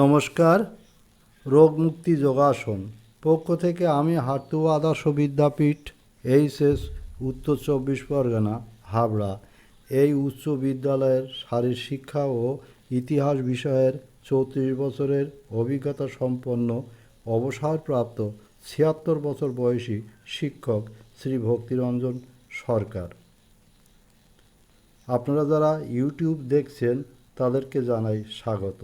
নমস্কার। রোগমুক্তি যোগাসন পক্ষ থেকে আমি হাটুয়া আদর্শ বিদ্যাপীঠ এইচএস উত্তর 24 পরগনা হাবড়া এই উচ্চ বিদ্যালয়ের শারীর শিক্ষা ও ইতিহাস বিষয়ের 34 বছরের অভিজ্ঞতা সম্পন্ন অবসরপ্রাপ্ত 76 বছর বয়সী শিক্ষক শ্রী ভক্তিরঞ্জন সরকার। আপনারা যারা ইউটিউব দেখছেন তাদেরকে জানাই স্বাগত।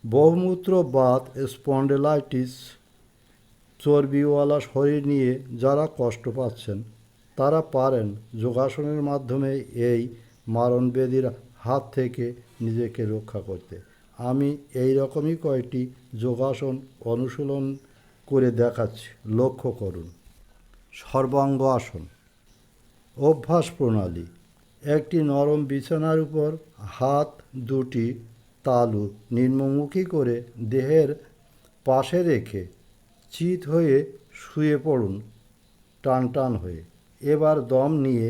বহুমূত্র বাত স্পন্ডেলাইটিস চর্বিওয়ালা শরীর নিয়ে যারা কষ্ট পাচ্ছেন তারা পারেন যোগাসনের মাধ্যমে এই মারণব্যাধির হাত থেকে নিজেকে রক্ষা করতে। আমি এই রকমই কয়েকটি যোগাসন অনুশীলন করে দেখাচ্ছি, লক্ষ্য করুন। সর্বাঙ্গ আসন। অভ্যাস প্রণালী। একটি নরম বিছানার উপর হাত দুটি তালু নিম্নমুখী করে দেহের পাশে রেখে চিত হয়ে শুয়ে পড়ুন টান টান হয়ে। এবার দম নিয়ে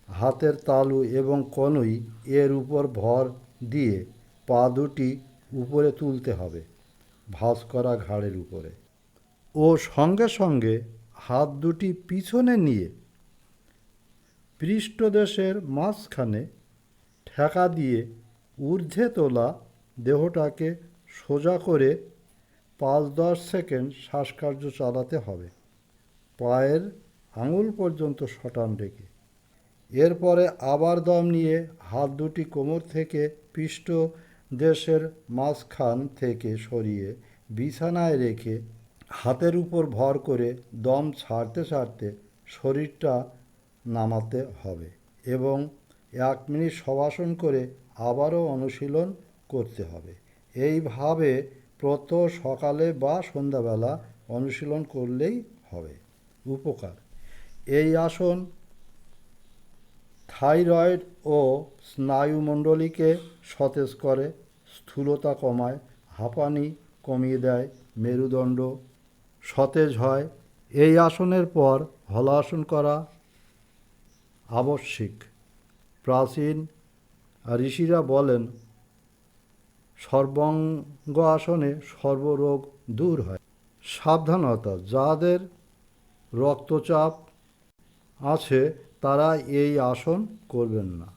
হাতের তালু এবং কনুই এর উপর ভর দিয়ে পা দুটি উপরে তুলতে হবে ভাঁজ করা ঘাড়ের উপরে, ও সঙ্গে সঙ্গে হাত দুটি পিছনে নিয়ে পৃষ্ঠদেশের মাঝখানে ঠেকা দিয়ে ঊর্ধ্বে তোলা দেহটাকে সোজা করে 5-10 সেকেন্ড শ্বাসকার্য চালাতে হবে পায়ের আঙুল পর্যন্ত সটান রেখে। এরপরে আবার দম নিয়ে হাত দুটি কোমর থেকে পৃষ্ঠদেশের মাঝখান থেকে সরিয়ে বিছানায় রেখে হাতের উপর ভর করে দম ছাড়তে ছাড়তে শরীরটা নামাতে হবে এবং 1 মিনিট শবাসন করে আবারও অনুশীলন করতে হবে। এইভাবে প্রত্যহ সকালে বা সন্ধ্যাবেলা অনুশীলন করলেই হবে। উপকার। এই আসন থাইরয়েড ও স্নায়ুমণ্ডলীকে সতেজ করে, স্থূলতা কমায়, হাঁপানি কমিয়ে দেয়, মেরুদণ্ড সতেজ হয়। এই আসনের পর হলাসন করা আবশ্যিক। প্রাচীন ঋষিরা বলেন সর্বাঙ্গ আসনে সর্বরোগ দূর হয়। সাবধানতা। যাদের রক্তচাপ আছে তারা এই আসন করবেন না।